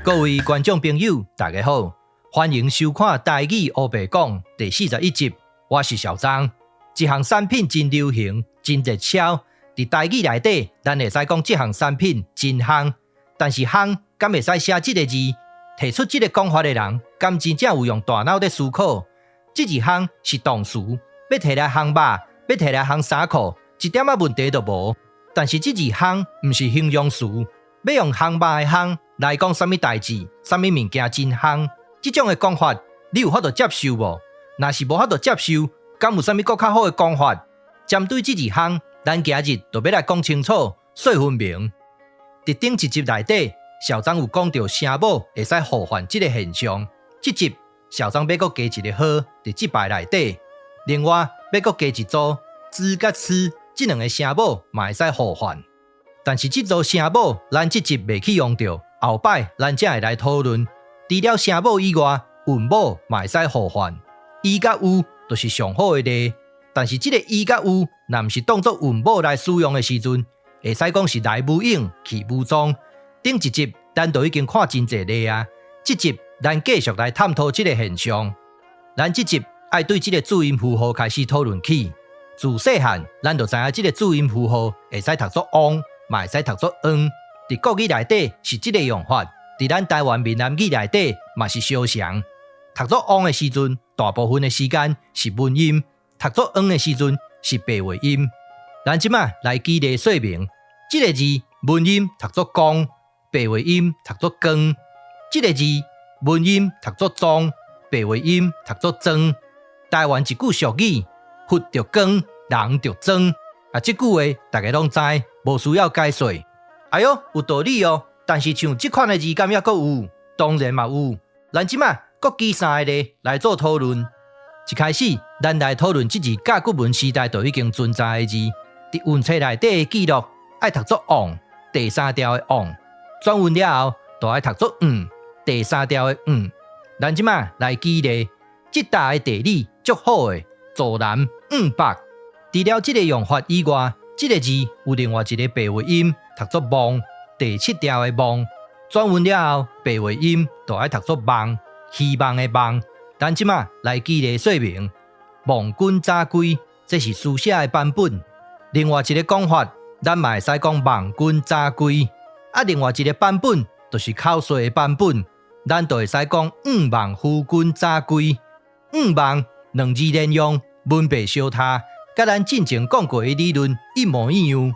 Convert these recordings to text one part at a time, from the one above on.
各位观众朋友，大家好，欢迎收看《台语黑白讲》第41集。我是小张。一项产品真流行，真热销。在台语内底，咱会使讲这项产品真夯，但是夯敢会使写这个字？提出这个讲法的人，敢真正有用大脑在思考？这字夯是动词，要摕来夯肉，要摕来夯衫裤，一点仔问题都无。但是这字夯不是形容词，要用夯肉的夯来讲什么代志、什么物件真夯，这种的讲法，你有法度接受无？若是无法度接受，敢有啥物更较好的讲法？针对这字夯，咱今日就要来讲清楚、说分明。伫顶一集内底，小张有讲到声母会使互换这个现象。这集小张要搁加一个号伫这排内底，另外要搁加一组字甲词，这两个声母嘛会使互换。但是这组声母，咱这集未去用到，后摆咱才会来讨论。除了声母以外，韵母嘛会使互换。伊甲有就是上好的例，但是这个伊甲有，若毋是当作韵母来使用的时阵，会使讲是来无影去无踪。顶一集咱都已经看真侪例啊，这集咱继续来探讨这个现象。咱这集爱对这个注音符号开始讨论起。自细汉，咱就知影这个注音符号会使读作翁，嘛会使读作恩。伫国语内底是这个用法，伫咱台湾闽南语内底嘛是相常。读作翁的时阵，大部分的时间是文音；读作恩的时阵是白话音。咱即马来举例说明，这个字文音读作光，白话音读作光；这个字文音读作庄，白话音读作庄。台湾一句俗语，佛着光，人着庄。这句话大家拢知，无需要解说。哎哟，有道理哦。但是像这款的字感也阁有，当然嘛有。咱即马各举3个例来做讨论。一开始，咱来讨论这字甲古文时代就已经存在的字，伫韵册内底的记录爱读作旺，第3条的旺；转韵了后，就爱读作第3条的咱即马来举例，这带的地理足好的，坐南北。除了这个用法以外，这个字有另外一个白话音，读作望，第7条的望；转韵了后，白话音就爱读作望，希望的望。咱即马来举例说明，望君早归，这是书写的版本。另外一个讲法，咱嘛会使讲望君早归。另外一个版本就是口说的版本，咱就会使讲望夫君早归。望两字连用，文白相他，甲咱之前讲过的理论一模一样。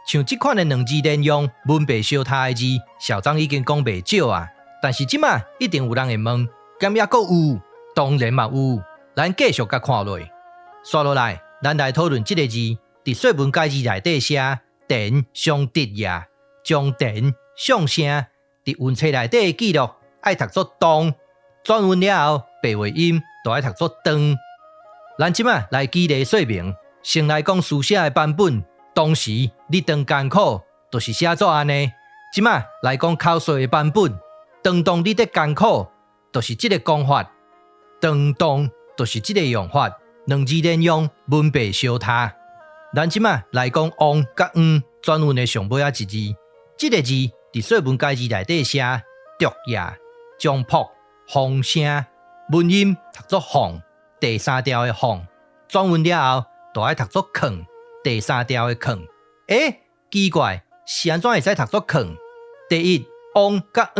像这款的两字连用，文白相他的字，小张已经讲袂少啊。但是即马一定有人会问，敢也阁有？当然嘛有。咱继续甲看落。刷落来，咱来讨论这个字，伫说文解字内底写田上直也，将田上声，伫韵册内底的记录爱读作当，转韵了后，白话音就爱读作当。咱即马来举例说明，先来讲书写的版本，当时你当艰苦，就是写作安尼。即马来讲口说的版本，当你得艰苦，就是这个讲法。当就是这个用法，两字连用，文白相他。咱即马来讲王甲转韵的上尾一字，这个字伫说文解字内底写竹叶、将朴、风声，文音读作放，第3条的放；转韵了后，就爱读作放，第3条的放。奇怪，是安怎会使读作放？第一，王甲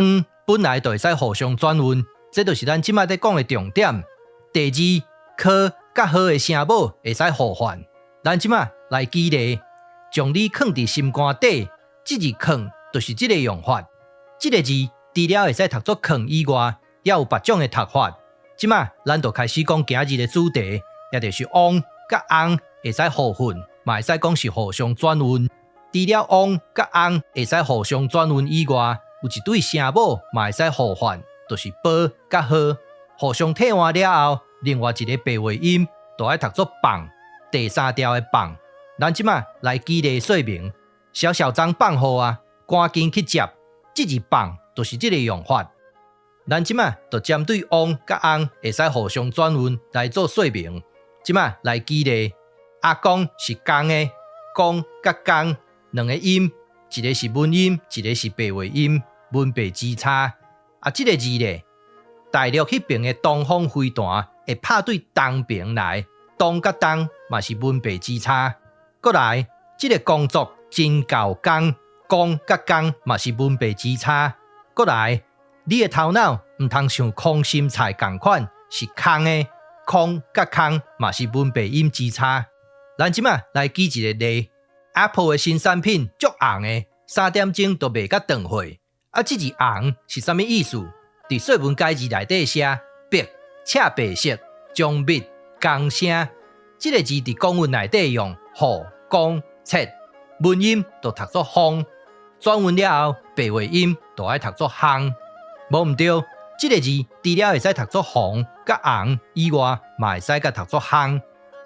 本来就会使互相转韵，这就是咱即马在讲的重点。第二，科甲好的声母会使互换。咱即马来举例，将你放伫心肝底，这字放就是这个用法。这个字除了会使读作放以外，也有别种的读法。即马咱就开始讲今日的主题，也就是翁甲翁会使互混，嘛会使讲是互相转韵。除了翁甲翁会使互相转韵以外，有一对声母嘛会使互换，就是宝甲好，互相替换了后，另外一个白话音就爱读作放，第3条的放。咱即马来举例说明，小张放好啊，赶紧去接，这字放就是这个用法。咱即马就针对翁甲翁会使互相转韵来做说明。即马来举例，阿公是公的，公甲公两个音，一个是文音，一个是白话音，文白之差。这个字咧，大陆迄边的东风飞弹会拍对东边来，东甲东嘛是文白之差。过来，这个工作真够工，工甲工嘛是文白之差。过来，你的头脑唔通像空心菜同款是空的，空甲空嘛是文白音之差。咱即马来举一个例 ，Apple 的新产品足红的，3点钟都卖甲断货。这字红是啥物意思？伫说文解字内底写白、赤白色、将密、公声。这个字伫公文内底用好、公、切，文音就读作风，转文了后白话音就爱读作烘。无毋对，这个字除了会使读作红甲红以外，嘛会使甲读作烘。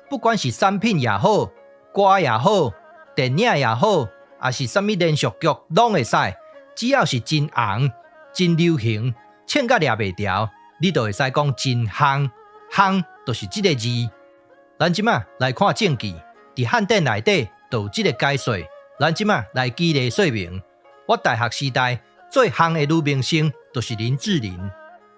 不管是产品也好，歌也好，电影也好，还是啥物连续剧，拢会使。只要是真红、真流行，唱甲抓袂牢，你就会使讲真夯。夯就是这个字。咱即马来看证据，伫汉典内底就有这个解说。咱即马来举例说明。我大学时代最夯的女明星就是林志玲。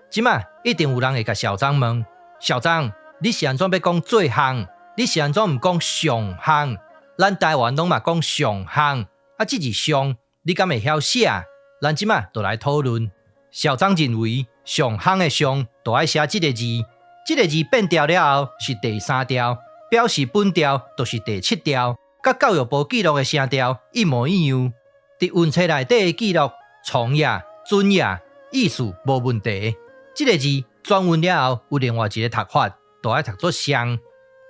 即马一定有人会甲校长问：校长，你是安怎要讲最夯？你是安怎唔讲上夯？咱台湾拢嘛讲上夯，这字上。你敢会晓写？咱即马就来讨论。校长认为上夯的上就爱写这个字，这个字变调了后是第3调，表示本调就是第7调，甲教育部记录的声调一模一样。伫文册内底的记录从也、准也，意思无问题。这个字转文了后有另外一个读法，就爱读作上。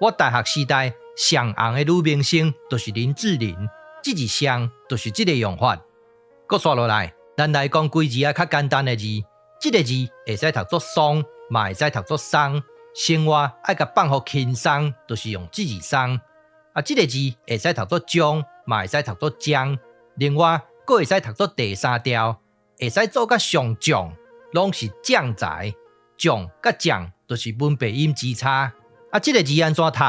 我大学时代上红的女明星就是林志玲。这字上就是这个用法。搁刷落来，咱来讲几字较简单的字。这个字会使读作松，嘛会使读作松。生活爱甲放互轻松，就是用这字松。这个字会使读作将，嘛会使读作将。另外，搁会使读作第3调，会使做甲上将，拢是将才。将甲将就是文白音之差。这个字安怎读？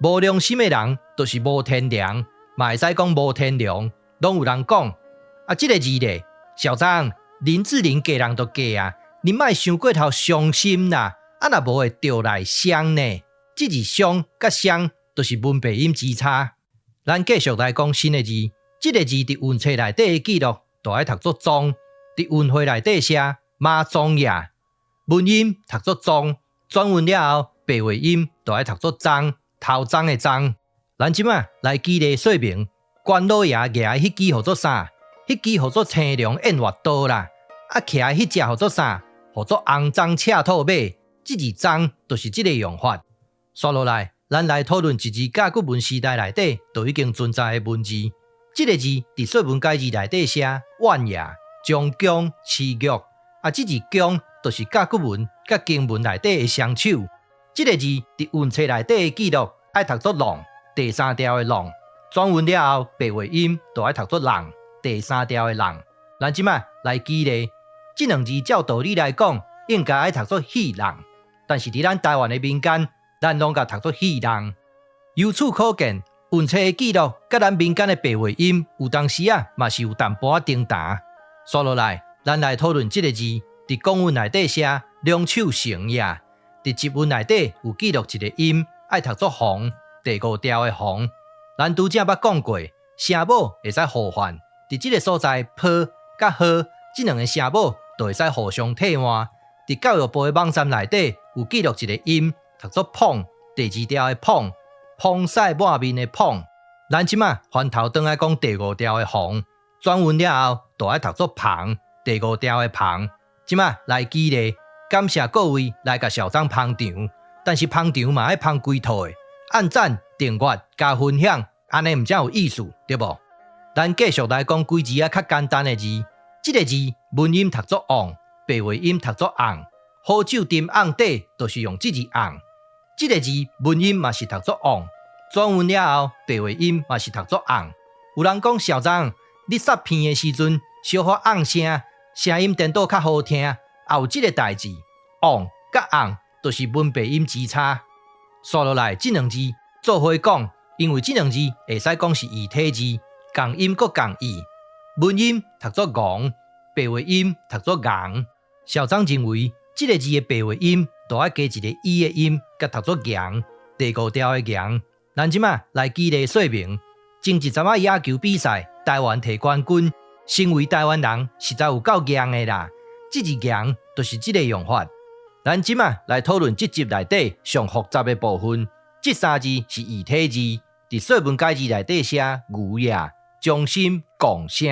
无良心的人就是无天良。嘛会使讲无天良，拢有人讲。这个字咧，校长，林志玲嫁人就嫁啊，你莫想过头伤心啦。若无会着来伤呢？这字伤甲伤都是文白音之差。咱继续来讲新的字，这个字伫文册内底的记录，就爱读作庄。伫文汇内底写马庄也，文音读作庄，转文了后白话音就爱读作庄，头庄的庄。咱即马来举例说明，关老爷举迄支号做啥？迄支号做青龙偃月刀啦。徛迄只号做啥？号做肮脏赤兔马。这字脏就是这个用法。刷落来，咱来讨论一字甲古文时代内底就已经存在的文字。这个字伫说文解字内底写万也、将姜、持玉。这字姜就是甲古文甲经文内底的双手。这个字伫文册内底的记录爱读作浪。第3调的浪，转文了后白话音就爱读作人。第3调的人，咱即马来举例，这两字照道理来讲，应该爱读作戏人，但是伫咱台湾的民间，咱拢甲读作戏人。由此可见，文册的记录甲咱民间的白话音，有当时嘛是有淡薄颠倒。刷落来，咱来讨论这个字，伫公文内底写两手成也，伫集文内底有记录一个音，爱读作红。第5调的红，咱拄则捌讲过，声母会使互换，伫这个所在坡甲呵这两个声母就会使互相替换。伫教育部的网站内底有记录一个音，读作碰，第2调的碰，碰晒抹面的碰。咱即马翻头转来讲第5调的红，转文了后就爱读作旁，第5调的旁。即马来举例，感谢各位来甲校长捧场，但是捧场嘛爱捧几套的。按赞、订阅、加分享，安尼毋才有意思，对无？咱继续来讲几字较简单的字。这个字文音读作旺，白话音读作红。好酒斟甕底，就是用这字红。这个字文音嘛是读作旺，转文了后白话音嘛是读作红。有人讲校长，你杀片的时阵小可昂声，声音颠倒较好听，也有这个代志。旺甲红就是文白音之差。刷落来，这两字做伙讲，因为这两字会使讲是异体字，共音搁共义。文音读作昂，白话音读作昂。小张认为，这个字的白话音都要加一个伊的音，甲读作羊，第5条的羊。咱即马来举例说明。前一阵野球比赛，台湾摕冠军，身为台湾人，实在有够强的啦。这字强就是这个用法。咱即马来讨论这集内底上复杂的部分。这3字是异体字，伫说文解字内底写牛也、中心、共声。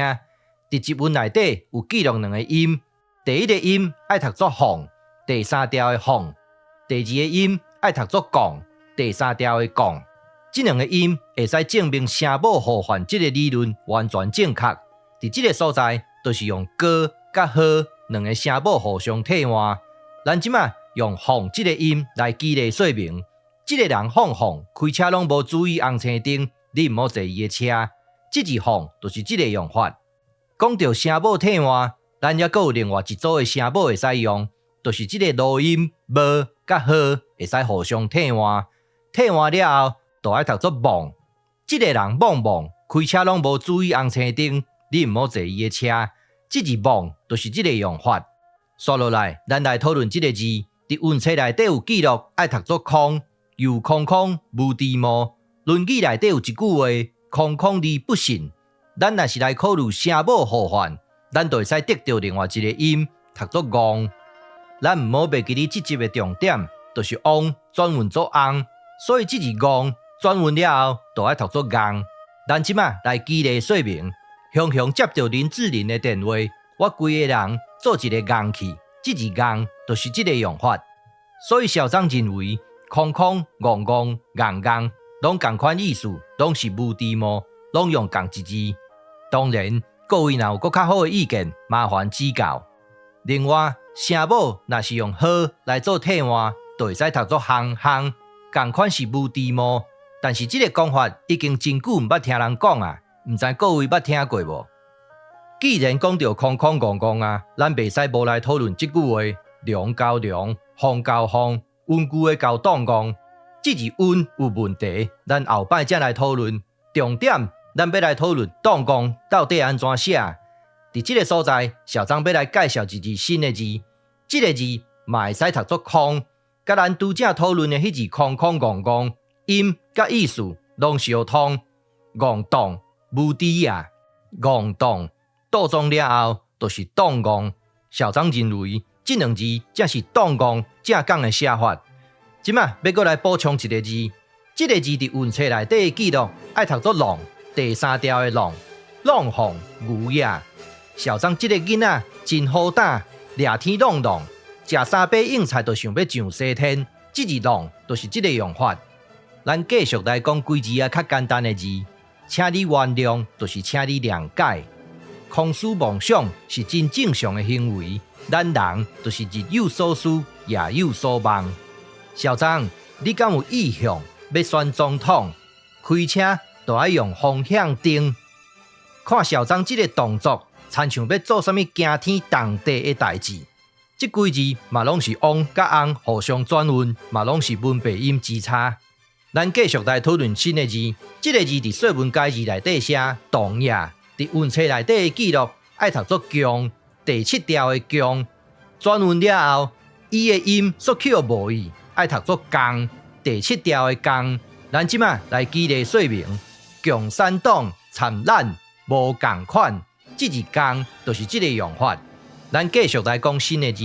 伫集文内底有记录2个音，第1个音爱读作放，第3条的放；第2个音爱读作降，第3条的降。这2个音会使证明声母互换这个理论完全正确。伫这个所在，就是用歌甲呵2个声母互相替换。咱即马用放这个音来举例说明。这个人放开车拢无注意红青灯，你毋好坐伊的车。这字放就是这个用法。讲到声母替换，咱还佫有另外一组的声母会使用，就是这个录音无甲呵会使互相替换。替换了后，就爱读作忘。这个人忘开车拢无注意红青灯，你毋好坐伊的车。这字忘就是这个用法。刷落来，咱来讨论这个字。伫文册内底有记录，爱读作空，有空空无地毛。论语内底有一句话：空空而不信。咱若是来考虑声母互换，咱就会使得到另外一个音，读作昂。咱毋好忘记哩这集的重点，就是昂转运作昂，所以这字昂转运了后，就爱读作昂。咱即马来举例说明。雄雄接到林志玲的电话，我规个人做一个昂去，这字昂就是这个用法。所以小张认为，空空、昂昂、昂昂，拢同款意思，拢是无地毛，拢用同一字。当然，各位若有更较好的意见，麻烦指教。另外，声母若是用呵来做替换，就会使读作行行，同款是无地毛。但是这个讲法已经真久毋捌听人讲啊，毋知各位捌听过无？既然讲到空空怣怣啊，咱袂使无来讨论这句话：凉交凉，风交风，温故的交当讲。这字温有问题，咱后摆才来讨论。重点，咱要来讨论当讲到底安怎写。伫这个所在，小张要来介绍一字新的字。这个字嘛会使读作空，甲咱拄则讨论的迄字空空怣怣，音甲意思拢相通。怣动无敌啊，怣动倒装了后，就是当怣。小张认为，这2字才是当怣正讲的写法。即马要搁来补充一个字，这个字伫文册内底的记录爱读作浪，第3条的浪，浪放牛也。小张这个囡仔真好打，掠天浪浪，食3杯硬菜就想要上西天。这字浪就是这个用法。咱继续来讲几字较简单的字，请你原谅，就是请你谅解。空思妄想是真正常的行为，咱人就是日有所思，夜有所梦。小张，你敢有意向要选总统？开车就要用方向灯。看小张这个动作，参像要做啥物惊天动地的代志。这几字嘛拢是翁甲翁互相转运，嘛拢是文白音之差。咱继续来讨论新的字。这个字伫说文解字内底写动也，伫文册内底的记录爱读作强，第7条的强。转运了后，伊的音缩口无意，爱读作降，第7条的降。咱即马来举例说明，共产党参咱无共款，这字降就是这个用法。咱继续来讲新的字。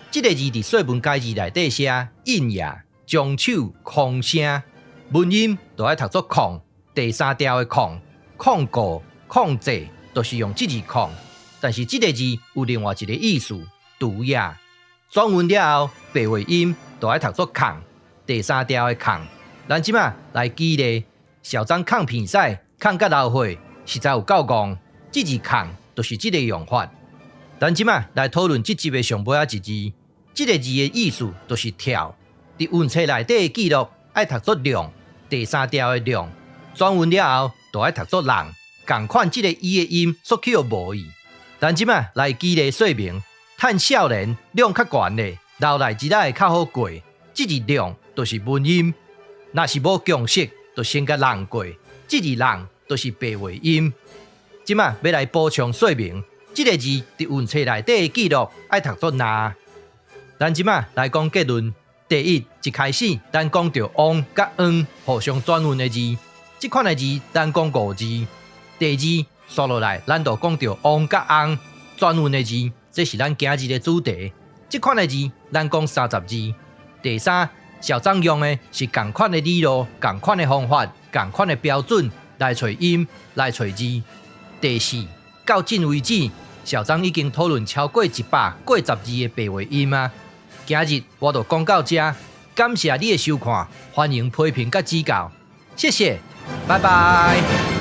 这个字伫说文解字内底写应也，将手空声。文音就爱读作控，第3条的控，控告、控制，就是用这字控。但是这个字有另外一个意思，毒也。转运了后，白话音就爱读作控，第3条的控。咱即马来举例，小张控片赛，控甲老岁，实在有够戆。这字控就是这个用法。咱即马来讨论这集的上尾一字，这个字的意思就是跳。伫文册内底的记录爱读作量，第3条的量。转运了后，就爱读作人，同款这个伊的音缩口无异。咱即马来举例说明，趁少年量较悬的，老来日仔会较好过。这字量就是文音，若是无共识，就先甲人过。这字人就是白话音。即马要来补充说明，这个字伫运册内底的记录爱读作那。咱即马来讲结论。第一开始，咱讲到王甲恩互相转运的字，这款的字咱讲5字。第二，刷落来，咱就讲到王甲翁转运的字，这是咱今日的主题。这款的字咱讲30字。第三，小张用的是同款的理路、同款的方法、同款的标准来找音、来找字。第四，到今为止，小张已经讨论超过140字的白话音啊。今日我就讲到这，感谢你的收看，欢迎批评甲指教，谢谢，拜拜。